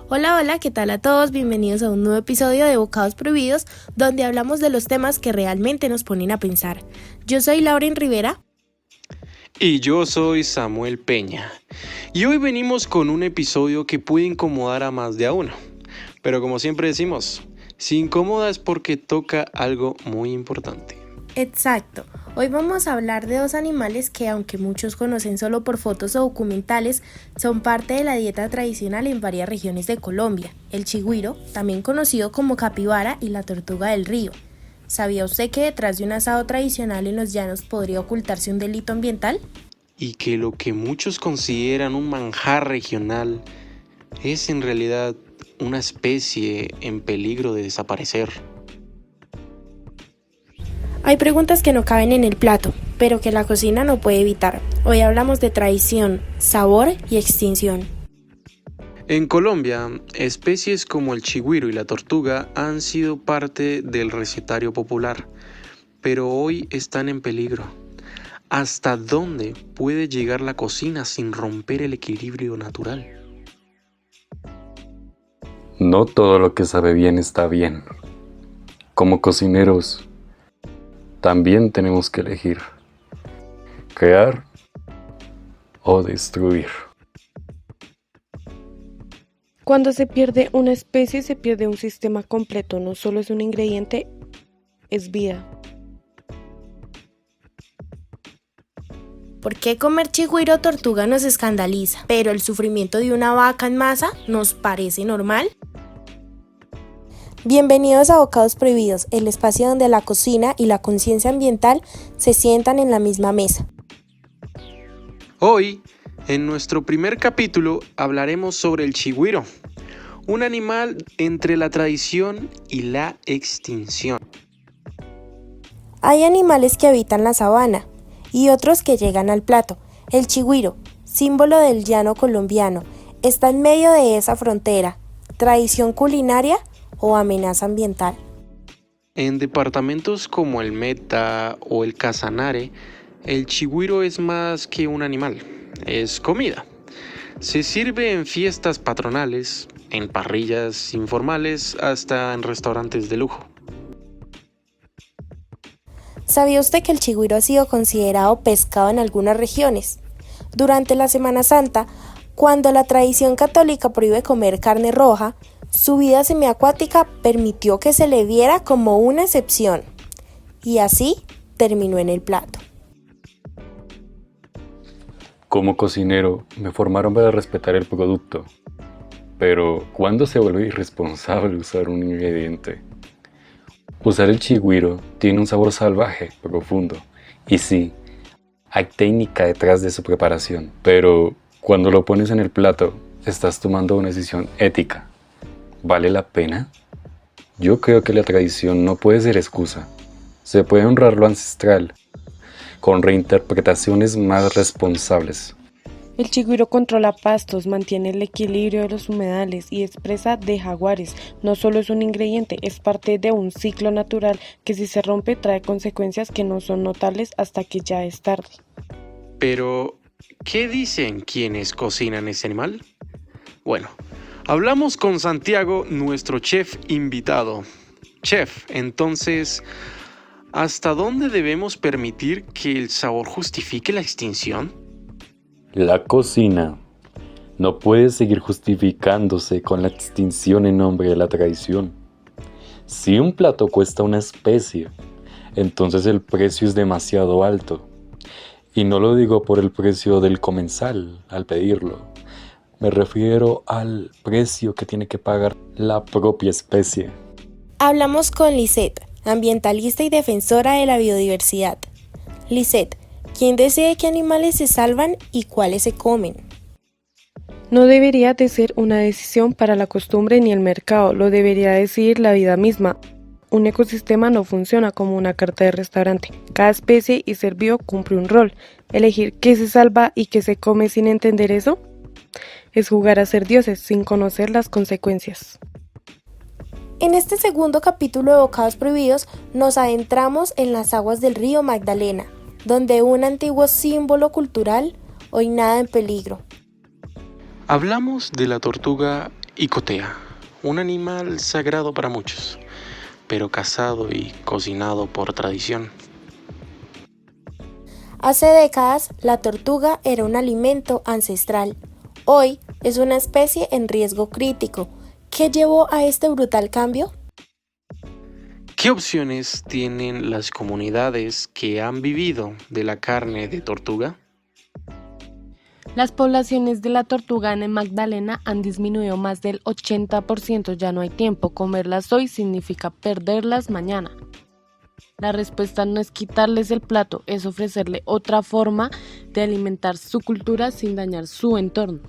Hola, hola, ¿qué tal a todos? Bienvenidos a un nuevo episodio de Bocados Prohibidos, donde hablamos de los temas que realmente nos ponen a pensar. Yo soy Lauren Rivera. Y yo soy Samuel Peña. Y hoy venimos con un episodio que puede incomodar a más de a uno. Pero como siempre decimos, si incomoda es porque toca algo muy importante. Exacto. Hoy vamos a hablar de dos animales que, aunque muchos conocen solo por fotos o documentales, son parte de la dieta tradicional en varias regiones de Colombia. El chigüiro, también conocido como capibara, y la tortuga del río. ¿Sabía usted que detrás de un asado tradicional en los llanos podría ocultarse un delito ambiental? Y que lo que muchos consideran un manjar regional es en realidad una especie en peligro de desaparecer. Hay preguntas que no caben en el plato, pero que la cocina no puede evitar. Hoy hablamos de tradición, sabor y extinción. En Colombia, especies como el chigüiro y la tortuga han sido parte del recetario popular, pero hoy están en peligro. ¿Hasta dónde puede llegar la cocina sin romper el equilibrio natural? No todo lo que sabe bien está bien. Como cocineros, también tenemos que elegir crear o destruir. Cuando se pierde una especie, se pierde un sistema completo, no solo es un ingrediente, es vida. ¿Por qué comer chigüiro o tortuga nos escandaliza, pero el sufrimiento de una vaca en masa nos parece normal? Bienvenidos a Bocados Prohibidos, el espacio donde la cocina y la conciencia ambiental se sientan en la misma mesa. Hoy, en nuestro primer capítulo, hablaremos sobre el chigüiro, un animal entre la tradición y la extinción. Hay animales que habitan la sabana y otros que llegan al plato. El chigüiro, símbolo del llano colombiano, está en medio de esa frontera, tradición culinaria o amenaza ambiental. En departamentos como el Meta o el Casanare, el chigüiro es más que un animal, es comida. Se sirve en fiestas patronales, en parrillas informales, hasta en restaurantes de lujo. ¿Sabía usted que el chigüiro ha sido considerado pescado en algunas regiones? Durante la Semana Santa, cuando la tradición católica prohíbe comer carne roja, su vida semiacuática permitió que se le viera como una excepción, y así terminó en el plato. Como cocinero, me formaron para respetar el producto. Pero, ¿cuándo se vuelve irresponsable usar un ingrediente? Usar el chigüiro tiene un sabor salvaje, profundo. Y sí, hay técnica detrás de su preparación. Pero, cuando lo pones en el plato, estás tomando una decisión ética. ¿Vale la pena? Yo creo que la tradición no puede ser excusa. Se puede honrar lo ancestral con reinterpretaciones más responsables. El chigüiro controla pastos, mantiene el equilibrio de los humedales y es presa de jaguares. No solo es un ingrediente, es parte de un ciclo natural que si se rompe trae consecuencias que no son notables hasta que ya es tarde. Pero, ¿qué dicen quienes cocinan ese animal? Bueno, hablamos con Santiago, nuestro chef invitado. Chef, entonces, ¿hasta dónde debemos permitir que el sabor justifique la extinción? La cocina no puede seguir justificándose con la extinción en nombre de la tradición. Si un plato cuesta una especie, entonces el precio es demasiado alto. Y no lo digo por el precio del comensal al pedirlo. Me refiero al precio que tiene que pagar la propia especie. Hablamos con Lisette, ambientalista y defensora de la biodiversidad. Lisette, ¿quién decide qué animales se salvan y cuáles se comen? No debería de ser una decisión para la costumbre ni el mercado, lo debería decidir la vida misma. Un ecosistema no funciona como una carta de restaurante. Cada especie y ser vivo cumple un rol. Elegir qué se salva y qué se come sin entender eso es jugar a ser dioses sin conocer las consecuencias. En este segundo capítulo de Bocados Prohibidos nos adentramos en las aguas del río Magdalena, donde un antiguo símbolo cultural hoy nada en peligro. Hablamos de la tortuga Icotea, un animal sagrado para muchos, pero cazado y cocinado por tradición. Hace décadas, la tortuga era un alimento ancestral. Hoy es una especie en riesgo crítico. ¿Qué llevó a este brutal cambio? ¿Qué opciones tienen las comunidades que han vivido de la carne de tortuga? Las poblaciones de la tortuga en el Magdalena han disminuido más del 80%, ya no hay tiempo, comerlas hoy significa perderlas mañana. La respuesta no es quitarles el plato, es ofrecerle otra forma de alimentar su cultura sin dañar su entorno.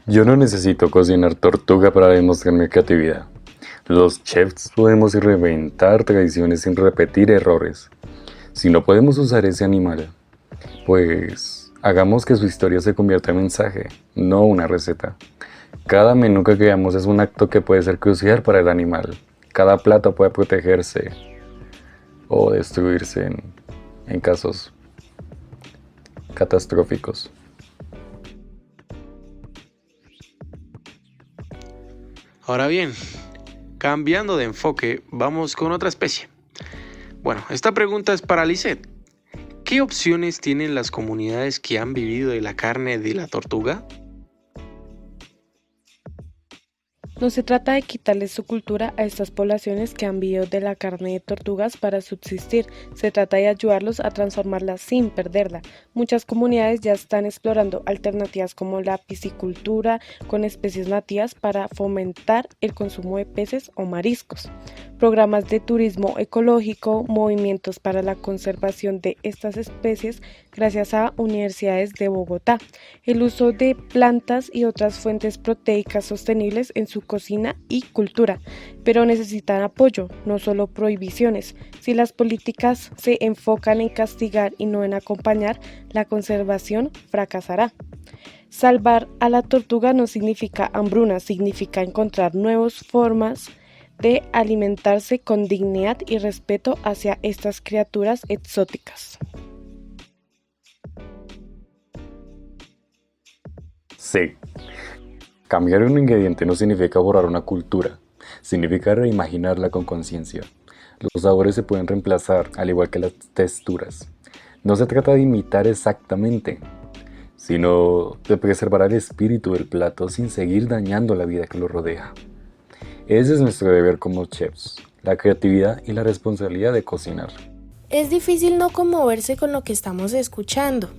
Yo no necesito cocinar tortuga para demostrar mi creatividad. Los chefs podemos reinventar tradiciones sin repetir errores. Si no podemos usar ese animal, pues hagamos que su historia se convierta en mensaje, no una receta. Cada menú que creamos es un acto que puede ser crucial para el animal. Cada plato puede protegerse o destruirse en casos catastróficos. Ahora bien, cambiando de enfoque, vamos con otra especie. Bueno, esta pregunta es para Lisette. ¿Qué opciones tienen las comunidades que han vivido de la carne de la tortuga? No se trata de quitarles su cultura a estas poblaciones que han vivido de la carne de tortugas para subsistir, se trata de ayudarlos a transformarla sin perderla. Muchas comunidades ya están explorando alternativas como la piscicultura con especies nativas para fomentar el consumo de peces o mariscos. Programas de turismo ecológico, movimientos para la conservación de estas especies gracias a universidades de Bogotá, el uso de plantas y otras fuentes proteicas sostenibles en su cocina y cultura, pero necesitan apoyo, no solo prohibiciones. Si las políticas se enfocan en castigar y no en acompañar, la conservación fracasará. Salvar a la tortuga no significa hambruna, significa encontrar nuevas formas de alimentarse con dignidad y respeto hacia estas criaturas exóticas. Sí, cambiar un ingrediente no significa borrar una cultura, significa reimaginarla con conciencia. Los sabores se pueden reemplazar, al igual que las texturas. No se trata de imitar exactamente, sino de preservar el espíritu del plato sin seguir dañando la vida que lo rodea. Ese es nuestro deber como chefs, la creatividad y la responsabilidad de cocinar. Es difícil no conmoverse con lo que estamos escuchando.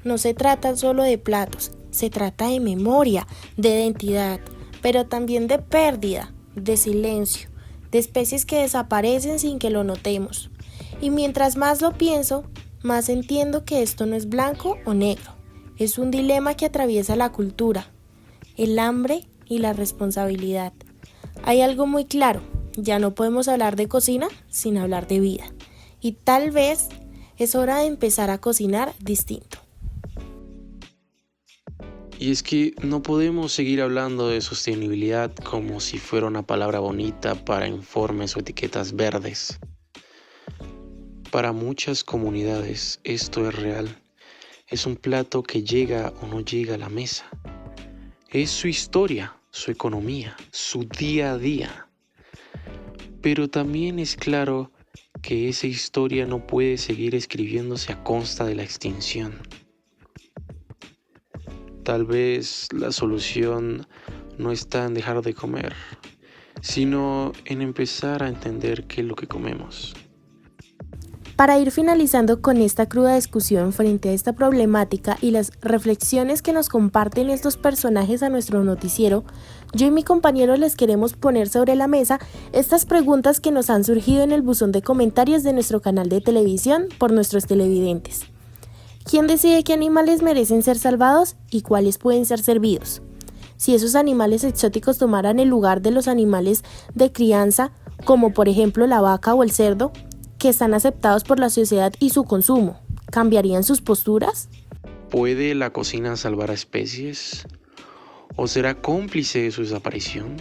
No se trata solo de platos, se trata de memoria, de identidad, pero también de pérdida, de silencio, de especies que desaparecen sin que lo notemos. Y mientras más lo pienso, más entiendo que esto no es blanco o negro. Es un dilema que atraviesa la cultura, el hambre y la responsabilidad. Hay algo muy claro, ya no podemos hablar de cocina sin hablar de vida. Y tal vez es hora de empezar a cocinar distinto. Y es que no podemos seguir hablando de sostenibilidad como si fuera una palabra bonita para informes o etiquetas verdes. Para muchas comunidades esto es real. Es un plato que llega o no llega a la mesa. Es su historia, su economía, su día a día. Pero también es claro que esa historia no puede seguir escribiéndose a costa de la extinción. Tal vez la solución no está en dejar de comer, sino en empezar a entender qué es lo que comemos. Para ir finalizando con esta cruda discusión frente a esta problemática y las reflexiones que nos comparten estos personajes a nuestro noticiero, yo y mi compañero les queremos poner sobre la mesa estas preguntas que nos han surgido en el buzón de comentarios de nuestro canal de televisión por nuestros televidentes. ¿Quién decide qué animales merecen ser salvados y cuáles pueden ser servidos? Si esos animales exóticos tomaran el lugar de los animales de crianza, como por ejemplo la vaca o el cerdo, que están aceptados por la sociedad y su consumo, ¿cambiarían sus posturas? ¿Puede la cocina salvar a especies? ¿O será cómplice de su desaparición?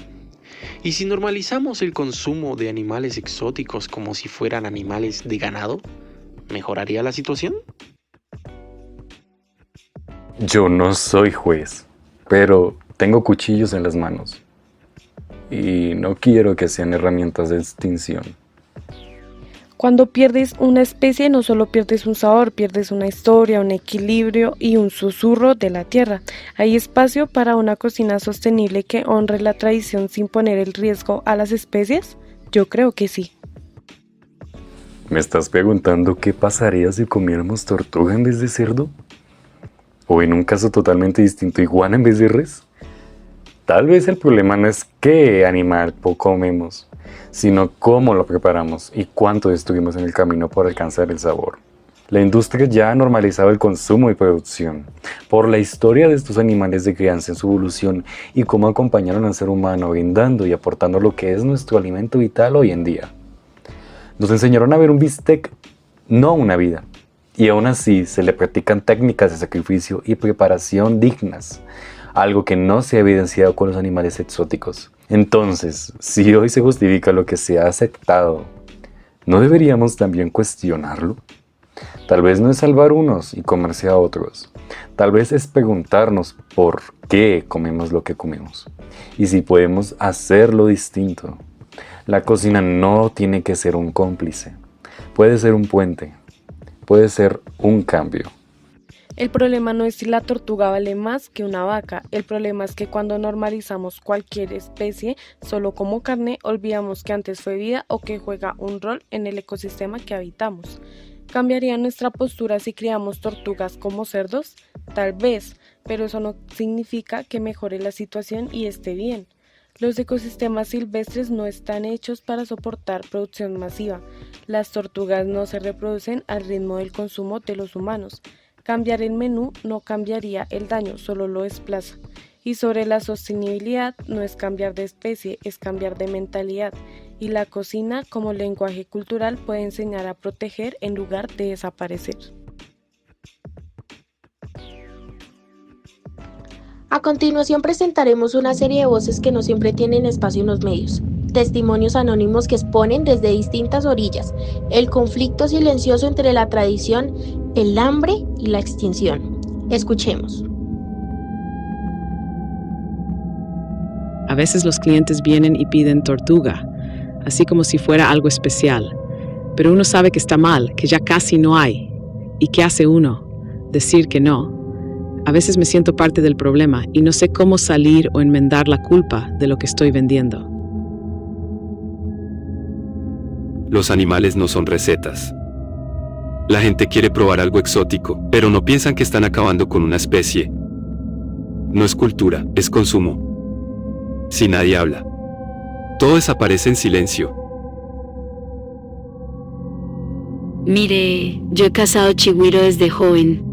¿Y si normalizamos el consumo de animales exóticos como si fueran animales de ganado, mejoraría la situación? Yo no soy juez, pero tengo cuchillos en las manos y no quiero que sean herramientas de extinción. Cuando pierdes una especie, no solo pierdes un sabor, pierdes una historia, un equilibrio y un susurro de la tierra. ¿Hay espacio para una cocina sostenible que honre la tradición sin poner el riesgo a las especies? Yo creo que sí. ¿Me estás preguntando qué pasaría si comiéramos tortuga en vez de cerdo? ¿O en un caso totalmente distinto, iguana en vez de res? Tal vez el problema no es qué animal comemos, sino cómo lo preparamos y cuánto destruimos en el camino por alcanzar el sabor. La industria ya ha normalizado el consumo y producción. Por la historia de estos animales de crianza en su evolución y cómo acompañaron al ser humano brindando y aportando lo que es nuestro alimento vital hoy en día. Nos enseñaron a ver un bistec, no una vida. Y aún así se le practican técnicas de sacrificio y preparación dignas, algo que no se ha evidenciado con los animales exóticos. Entonces, si hoy se justifica lo que se ha aceptado, ¿no deberíamos también cuestionarlo? Tal vez no es salvar unos y comerse a otros. Tal vez es preguntarnos por qué comemos lo que comemos y si podemos hacerlo distinto. La cocina no tiene que ser un cómplice, puede ser un puente, puede ser un cambio. El problema no es si la tortuga vale más que una vaca, el problema es que cuando normalizamos cualquier especie solo como carne, olvidamos que antes fue vida o que juega un rol en el ecosistema que habitamos. ¿Cambiaría nuestra postura si criamos tortugas como cerdos? Tal vez, pero eso no significa que mejore la situación y esté bien. Los ecosistemas silvestres no están hechos para soportar producción masiva. Las tortugas no se reproducen al ritmo del consumo de los humanos. Cambiar el menú no cambiaría el daño, solo lo desplaza. Y sobre la sostenibilidad, no es cambiar de especie, es cambiar de mentalidad. Y la cocina, como lenguaje cultural, puede enseñar a proteger en lugar de desaparecer. A continuación presentaremos una serie de voces que no siempre tienen espacio en los medios. Testimonios anónimos que exponen desde distintas orillas el conflicto silencioso entre la tradición, el hambre y la extinción. Escuchemos. A veces los clientes vienen y piden tortuga, así como si fuera algo especial. Pero uno sabe que está mal, que ya casi no hay. ¿Y qué hace uno? Decir que no. A veces me siento parte del problema y no sé cómo salir o enmendar la culpa de lo que estoy vendiendo. Los animales no son recetas. La gente quiere probar algo exótico, pero no piensan que están acabando con una especie. No es cultura, es consumo. Si nadie habla, todo desaparece en silencio. Mire, yo he cazado chigüiro desde joven.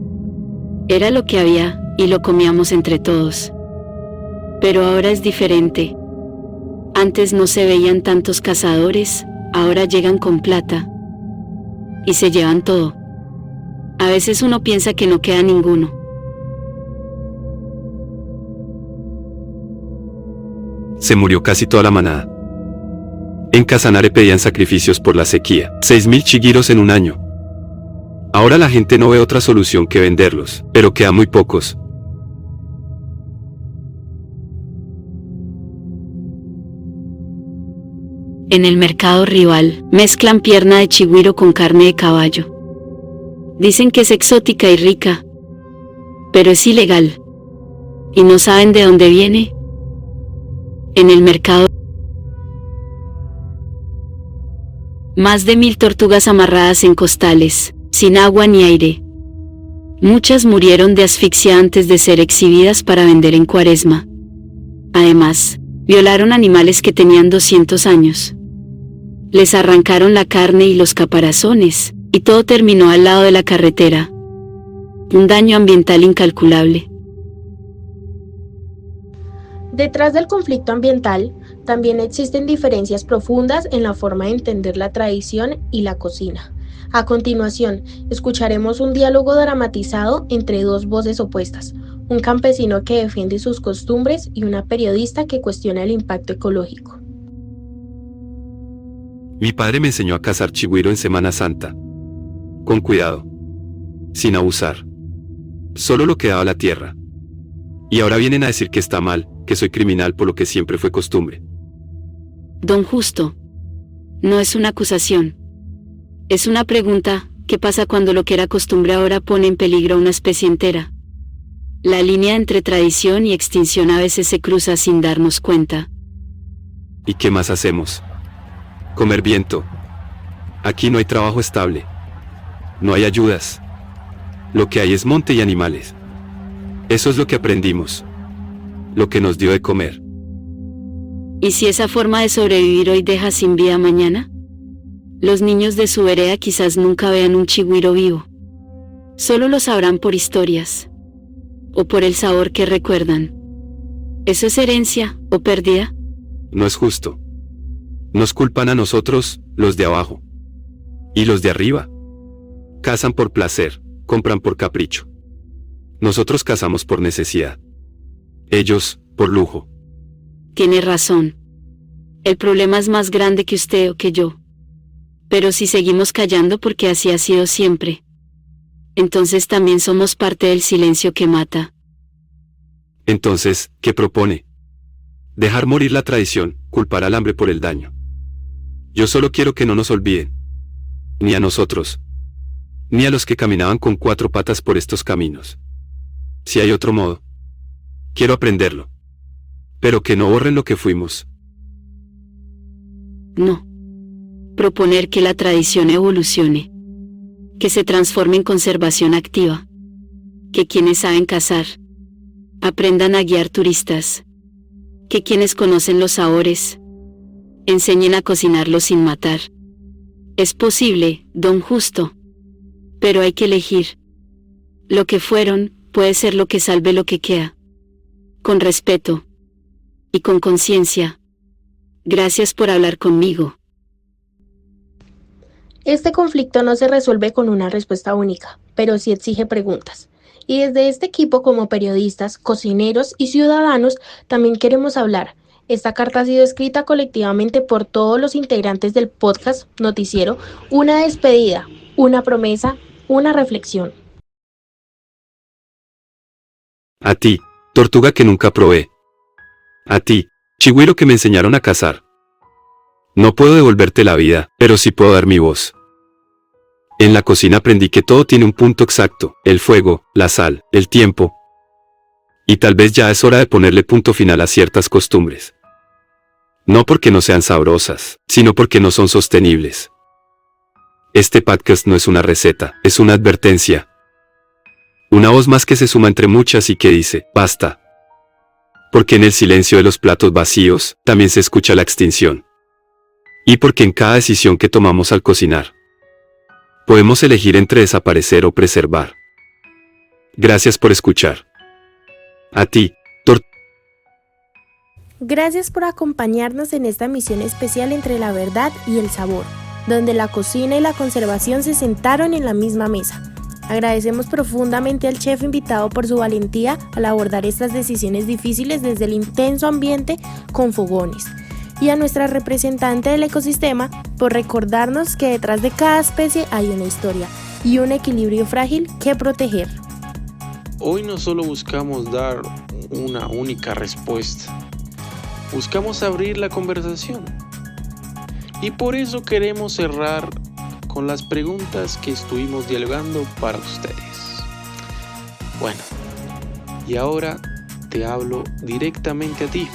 Era lo que había y lo comíamos entre todos. Pero ahora es diferente. Antes no se veían tantos cazadores, ahora llegan con plata. Y se llevan todo. A veces uno piensa que no queda ninguno. Se murió casi toda la manada. En Casanare pedían sacrificios por la sequía, 6.000 chiguiros en un año. Ahora la gente no ve otra solución que venderlos, pero quedan muy pocos. En el mercado rival, mezclan pierna de chigüiro con carne de caballo. Dicen que es exótica y rica, pero es ilegal. ¿Y no saben de dónde viene? En el mercado, más de 1.000 tortugas amarradas en costales, sin agua ni aire. Muchas murieron de asfixia antes de ser exhibidas para vender en Cuaresma. Además, violaron animales que tenían 200 años. Les arrancaron la carne y los caparazones, y todo terminó al lado de la carretera. Un daño ambiental incalculable. Detrás del conflicto ambiental, también existen diferencias profundas en la forma de entender la tradición y la cocina. A continuación, escucharemos un diálogo dramatizado entre dos voces opuestas, un campesino que defiende sus costumbres y una periodista que cuestiona el impacto ecológico. Mi padre me enseñó a cazar chigüiro en Semana Santa. Con cuidado. Sin abusar. Solo lo que daba la tierra. Y ahora vienen a decir que está mal, que soy criminal por lo que siempre fue costumbre. Don Justo, no es una acusación. Es una pregunta. ¿Qué pasa cuando lo que era costumbre ahora pone en peligro a una especie entera? La línea entre tradición y extinción a veces se cruza sin darnos cuenta. ¿Y qué más hacemos? Comer viento. Aquí no hay trabajo estable. No hay ayudas. Lo que hay es monte y animales. Eso es lo que aprendimos. Lo que nos dio de comer. ¿Y si esa forma de sobrevivir hoy deja sin vida mañana? Los niños de su vereda quizás nunca vean un chigüiro vivo. Solo lo sabrán por historias. O por el sabor que recuerdan. ¿Eso es herencia o pérdida? No es justo. Nos culpan a nosotros, los de abajo. Y los de arriba. Cazan por placer, compran por capricho. Nosotros cazamos por necesidad. Ellos, por lujo. Tiene razón. El problema es más grande que usted o que yo. Pero si seguimos callando porque así ha sido siempre, entonces también somos parte del silencio que mata. Entonces, ¿qué propone? Dejar morir la tradición, culpar al hambre por el daño. Yo solo quiero que no nos olviden. Ni a nosotros. Ni a los que caminaban con 4 patas por estos caminos. Si hay otro modo. Quiero aprenderlo. Pero que no borren lo que fuimos. No. Proponer que la tradición evolucione. Que se transforme en conservación activa. Que quienes saben cazar aprendan a guiar turistas. Que quienes conocen los sabores enseñen a cocinarlos sin matar. Es posible, don Justo. Pero hay que elegir. Lo que fueron puede ser lo que salve lo que queda. Con respeto. Y con conciencia. Gracias por hablar conmigo. Este conflicto no se resuelve con una respuesta única, pero sí exige preguntas. Y desde este equipo, como periodistas, cocineros y ciudadanos, también queremos hablar. Esta carta ha sido escrita colectivamente por todos los integrantes del podcast Noticiero, una despedida, una promesa, una reflexión. A ti, tortuga que nunca probé. A ti, chigüiro que me enseñaron a cazar. No puedo devolverte la vida, pero sí puedo dar mi voz. En la cocina aprendí que todo tiene un punto exacto, el fuego, la sal, el tiempo. Y tal vez ya es hora de ponerle punto final a ciertas costumbres. No porque no sean sabrosas, sino porque no son sostenibles. Este podcast no es una receta, es una advertencia. Una voz más que se suma entre muchas y que dice, basta. Porque en el silencio de los platos vacíos, también se escucha la extinción. Y porque en cada decisión que tomamos al cocinar, podemos elegir entre desaparecer o preservar. Gracias por escuchar. A ti, Gracias por acompañarnos en esta misión especial entre la verdad y el sabor, donde la cocina y la conservación se sentaron en la misma mesa. Agradecemos profundamente al chef invitado por su valentía al abordar estas decisiones difíciles desde el intenso ambiente con fogones. Y a nuestra representante del ecosistema por recordarnos que detrás de cada especie hay una historia y un equilibrio frágil que proteger. Hoy no solo buscamos dar una única respuesta, buscamos abrir la conversación. Y por eso queremos cerrar con las preguntas que estuvimos dialogando para ustedes. Bueno, y ahora te hablo directamente a ti,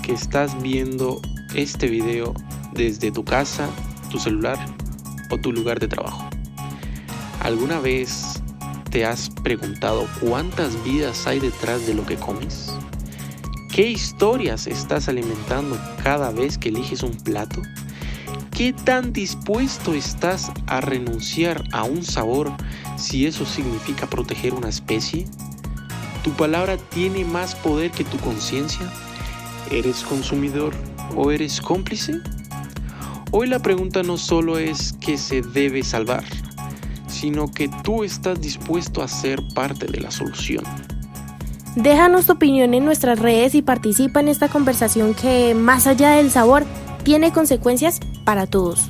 que estás viendo este video desde tu casa, tu celular o tu lugar de trabajo. ¿Alguna vez te has preguntado cuántas vidas hay detrás de lo que comes? ¿Qué historias estás alimentando cada vez que eliges un plato? ¿Qué tan dispuesto estás a renunciar a un sabor si eso significa proteger una especie? ¿Tu palabra tiene más poder que tu conciencia? ¿Eres consumidor o eres cómplice? Hoy la pregunta no solo es qué se debe salvar, sino que tú estás dispuesto a ser parte de la solución. Déjanos tu opinión en nuestras redes y participa en esta conversación que, más allá del sabor, tiene consecuencias para todos.